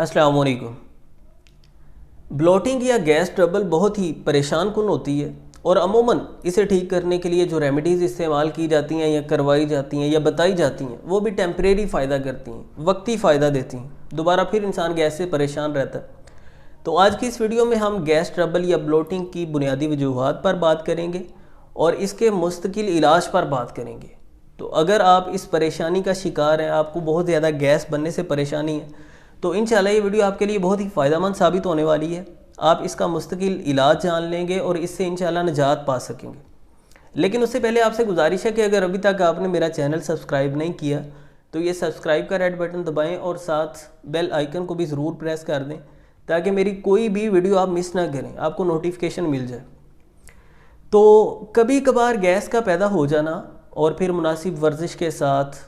अस्सलाम वालेकुम। ब्लोटिंग या गैस ट्रबल बहुत ही परेशान कुन होती है और अमूमन इसे ठीक करने के लिए जो रेमेडीज़ इस्तेमाल की जाती हैं या करवाई जाती हैं या बताई जाती हैं वो भी टेम्परेरी फ़ायदा करती हैं, वक्ती फ़ायदा देती हैं, दोबारा फिर इंसान गैस से परेशान रहता है। तो आज की इस वीडियो में हम गैस ट्रबल या ब्लोटिंग की बुनियादी वजूहात पर बात करेंगे और इसके मुस्तकिल इलाज पर बात करेंगे। तो अगर आप इस परेशानी का शिकार हैं, आपको बहुत ज़्यादा गैस बनने से परेशानी है, तो इंशाल्लाह ये वीडियो आपके लिए बहुत ही फ़ायदेमंद साबित होने वाली है। आप इसका मुस्तकिल इलाज जान लेंगे और इससे इंशाल्लाह निजात पा सकेंगे। लेकिन उससे पहले आपसे गुजारिश है कि अगर अभी तक आपने मेरा चैनल सब्सक्राइब नहीं किया तो ये सब्सक्राइब का रेड बटन दबाएं और साथ बेल आइकन को भी ज़रूर प्रेस कर दें ताकि मेरी कोई भी वीडियो आप मिस ना करें, आपको नोटिफिकेशन मिल जाए। तो कभी कभार गैस का पैदा हो जाना और फिर मुनासिब वर्जिश के साथ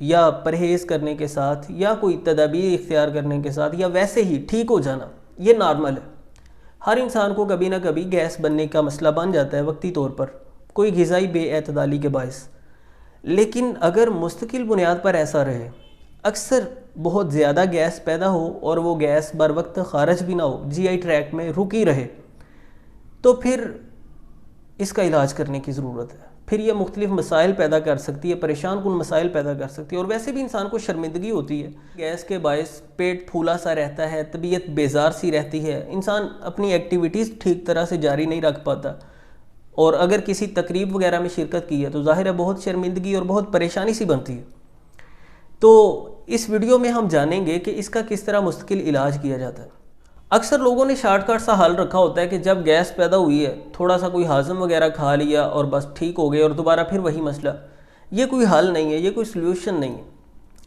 या परहेज़ करने के साथ या कोई तदाबीर इख्तियार करने के साथ या वैसे ही ठीक हो जाना, ये नॉर्मल है। हर इंसान को कभी ना कभी गैस बनने का मसला बन जाता है वक्ती तौर पर, कोई ग़िज़ाई बेएतदाली के बायस। लेकिन अगर मुस्तकिल बुनियाद पर ऐसा रहे, अक्सर बहुत ज़्यादा गैस पैदा हो और वो गैस बर वक्त खारिज भी ना हो, जीआई ट्रैक्ट में रुकी रहे, तो फिर इसका इलाज करने की ज़रूरत है। फिर ये मुख्तलिफ मसाइल पैदा कर सकती है, परेशान कुन मसाइल पैदा कर सकती है और वैसे भी इंसान को शर्मिंदगी होती है। गैस के बायस पेट फूला सा रहता है, तबीयत बेजार सी रहती है, इंसान अपनी एक्टिविटीज़ ठीक तरह से जारी नहीं रख पाता और अगर किसी तकरीब वगैरह में शिरकत की है तो ज़ाहिर है बहुत शर्मिंदगी और बहुत परेशानी सी बनती है। तो इस वीडियो में हम जानेंगे कि इसका किस तरह मुस्तकिल इलाज किया जाता है। अक्सर लोगों ने शॉर्टकट सा हल रखा होता है कि जब गैस पैदा हुई है थोड़ा सा कोई हाज़म वगैरह खा लिया और बस ठीक हो गए और दोबारा फिर वही मसला। ये कोई हल नहीं है, ये कोई सल्यूशन नहीं है।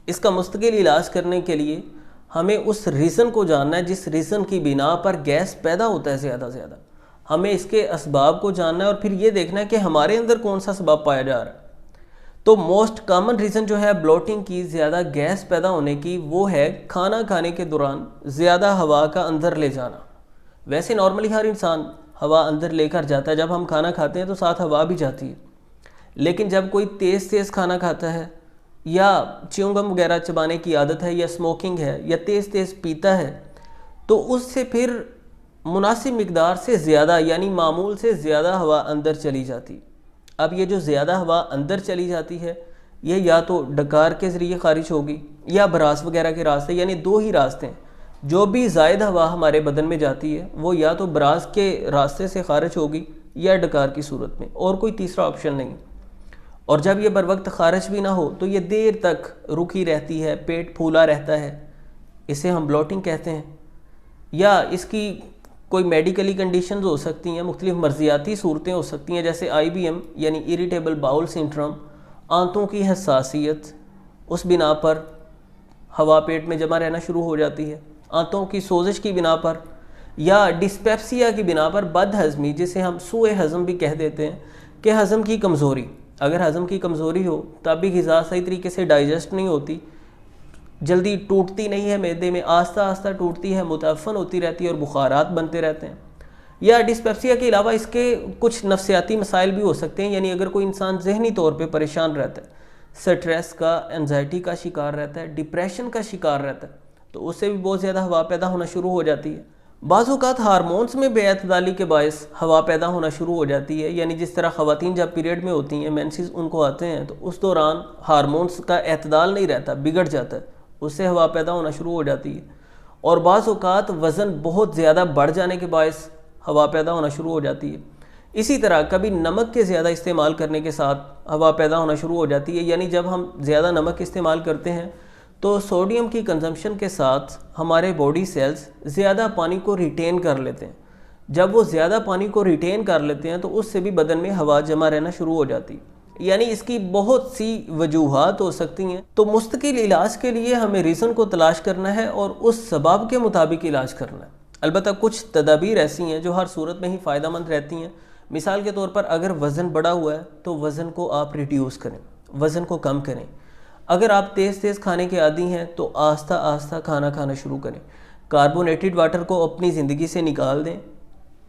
इसका मुस्तकिल इलाज करने के लिए हमें उस रीज़न को जानना है जिस रीज़न की बिना पर गैस पैदा होता है ज़्यादा से ज़्यादा। हमें इसके असबाब को जानना है और फिर ये देखना है कि हमारे अंदर कौन सा सबब पाया जा रहा है। तो मोस्ट कॉमन रीज़न जो है ब्लोटिंग की, ज़्यादा गैस पैदा होने की, वो है खाना खाने के दौरान ज़्यादा हवा का अंदर ले जाना। वैसे नॉर्मली हर इंसान हवा अंदर लेकर जाता है, जब हम खाना खाते हैं तो साथ हवा भी जाती है। लेकिन जब कोई तेज़ तेज़ खाना खाता है या च्युइंगम वगैरह चबाने की आदत है या स्मोकिंग है या तेज़ तेज़ पीता है तो उससे फिर मुनासिब मिकदार से ज़्यादा यानी मामूल से ज़्यादा हवा अंदर चली जाती। अब ये जो ज़्यादा हवा अंदर चली जाती है ये या तो डकार के ज़रिए खारिज होगी या बरास वगैरह के रास्ते, यानी दो ही रास्ते हैं। जो भी ज़ायद हवा हमारे बदन में जाती है वो या तो बरास के रास्ते से खारिज होगी या डकार की सूरत में, और कोई तीसरा ऑप्शन नहीं। और जब ये बर वक्त खारिज भी ना हो तो ये देर तक रुकी रहती है, पेट फूला रहता है, इसे हम ब्लोटिंग कहते हैं। या इसकी कोई मेडिकली कंडीशंस हो सकती हैं, मुख्तलिफ मर्जियाती सूरतें हो सकती हैं, जैसे IBM यानी इरिटेबल बाउल सिंड्रोम, आंतों की हसासियत, उस बिना पर हवा पेट में जमा रहना शुरू हो जाती है, आंतों की सोजिश की बिना पर, या डिस्पेप्सिया की बिना पर बदहज़मी, जिसे हम सूए हज़म भी कह देते हैं कि हज़म की कमज़ोरी। अगर हज़म की कमज़ोरी हो तब भी ग़िज़ा सही तरीके से डाइजेस्ट नहीं होती, जल्दी टूटती नहीं है मैदे में, आस्ता आस्ता टूटती है, मुतअफ़्फ़न होती रहती है और बुखारात बनते रहते हैं। या डिस्पेप्सिया के अलावा इसके कुछ नफ्सियाती मसाइल भी हो सकते हैं, यानी अगर कोई इंसान ज़हनी तौर पे परेशान रहता है, स्ट्रेस का, एंजाइटी का शिकार रहता है, डिप्रेशन का शिकार रहता है, तो उससे भी बहुत ज़्यादा हवा पैदा होना शुरू हो जाती है। बाज़ औक़ात हार्मोन्स में बेअतदाली के बायस हवा पैदा होना शुरू हो जाती है, यानी जिस तरह ख़वातीन जब पीरियड में होती हैं, मेंसेस उनको आते हैं, तो उस दौरान हार्मोन्स का एतदाल नहीं रहता, बिगड़ जाता है, उससे हवा पैदा होना शुरू हो जाती है। और बाज़ औक़ात वज़न बहुत ज़्यादा बढ़ जाने के बायस हवा पैदा होना शुरू हो जाती है। इसी तरह कभी नमक के ज़्यादा इस्तेमाल करने के साथ हवा पैदा होना शुरू हो जाती है, यानी जब हम ज़्यादा नमक इस्तेमाल करते हैं तो सोडियम की कंजम्पशन के साथ हमारे बॉडी सेल्स ज़्यादा पानी को रिटेन कर लेते हैं। जब वो ज़्यादा पानी को रिटेन कर लेते हैं तो उससे भी बदन में हवा जमा रहना शुरू हो जाती है। यानी इसकी बहुत सी वजूहात हो सकती हैं। तो मुस्तकिल इलाज के लिए हमें रीज़न को तलाश करना है और उस सबब के मुताबिक इलाज करना है। अलबत्ता कुछ तदाबीर ऐसी हैं जो हर सूरत में ही फ़ायदेमंद रहती हैं। मिसाल के तौर पर अगर वज़न बढ़ा हुआ है तो वज़न को आप रिड्यूस करें, वज़न को कम करें। अगर आप तेज़ तेज़ खाने के आदी हैं तो आस्ता आस्ता खाना खाना शुरू करें। कार्बोनेटेड वाटर को अपनी ज़िंदगी से निकाल दें,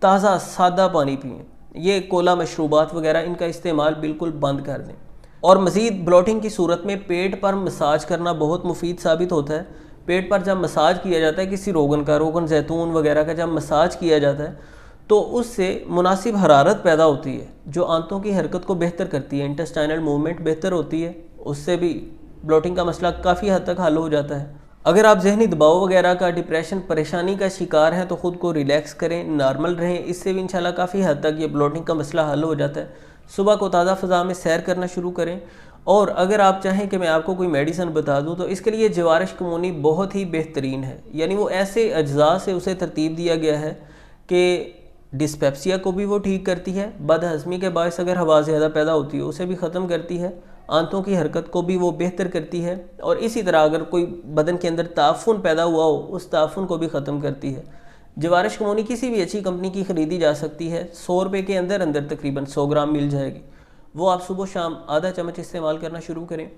ताज़ा सादा पानी पिएँ। ये कोला मशरूबात वगैरह इनका इस्तेमाल बिल्कुल बंद कर दें। और मज़ीद ब्लोटिंग की सूरत में पेट पर मसाज करना बहुत मुफीद साबित होता है। पेट पर जब मसाज किया जाता है किसी रोगन का, रोगन जैतून वगैरह का जब मसाज किया जाता है तो उससे मुनासिब हरारत पैदा होती है जो आंतों की हरकत को बेहतर करती है, इंटेस्टाइनल मूवमेंट बेहतर होती है, उससे भी ब्लोटिंग का मसला काफ़ी हद तक हल हो जाता है। अगर आप जहनी दबाव वगैरह का, डिप्रेशन, परेशानी का शिकार हैं तो ख़ुद को रिलैक्स करें, नॉर्मल रहें, इससे भी इंशाल्लाह काफ़ी हद तक ये ब्लोटिंग का मसला हल हो जाता है। सुबह को ताज़ा फ़ज़ा में सैर करना शुरू करें। और अगर आप चाहें कि मैं आपको कोई मेडिसिन बता दूं तो इसके लिए जवारिश कमूनी बहुत ही बेहतरीन है, यानी वो ऐसे अज्जा से उसे तरतीब दिया गया है कि डिस्पेप्सिया को भी वो ठीक करती है, बदहज़मी के बायस अगर हवा ज़्यादा पैदा होती है उसे भी ख़त्म करती है, आंतों की हरकत को भी वो बेहतर करती है, और इसी तरह अगर कोई बदन के अंदर ताफ़ुन पैदा हुआ हो उस ताफ़ुन को भी ख़त्म करती है। जवारिश कमूनी किसी भी अच्छी कंपनी की ख़रीदी जा सकती है, 100 रुपये के अंदर अंदर तकरीबन 100 ग्राम मिल जाएगी। वो आप सुबह शाम आधा चम्मच इस्तेमाल करना शुरू करें।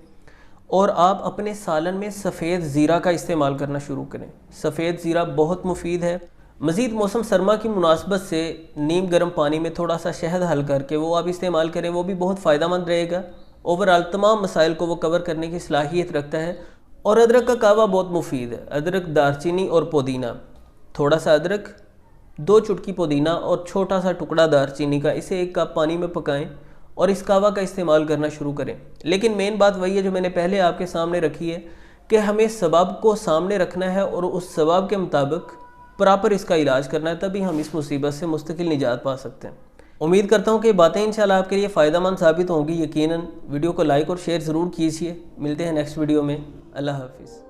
और आप अपने सालन में सफ़ेद ज़ीरा का इस्तेमाल करना शुरू करें। सफ़ेद ज़ीरा बहुत मुफीद है। मज़ीद मौसम सरमा की मुनासबत से नीम गर्म पानी में थोड़ा सा शहद हल करके वो आप इस्तेमाल करें, वो भी बहुत फ़ायदेमंद रहेगा। ओवरऑल तमाम मसाइल को वो कवर करने की सलाहियत रखता है। और अदरक का कहवा बहुत मुफीद है। अदरक, दारचीनी और पुदीना, थोड़ा सा अदरक, 2 चुटकी पुदीना और छोटा सा टुकड़ा दारचीनी का, इसे 1 कप पानी में पकाएं और इस कहवा का इस्तेमाल करना शुरू करें। लेकिन मेन बात वही है जो मैंने पहले आपके सामने रखी है कि हमें सबब को सामने रखना है और उस सबब के मुताबिक प्रॉपर इसका इलाज करना है, तभी हम इस मुसीबत से मुस्तकिल निजात पा सकते हैं। उम्मीद करता हूँ कि बातें इंशाल्लाह आपके लिए फ़ायदेमंद साबित होंगी। यकीनन वीडियो को लाइक और शेयर ज़रूर कीजिए। मिलते हैं नेक्स्ट वीडियो में। अल्लाह हाफिज़।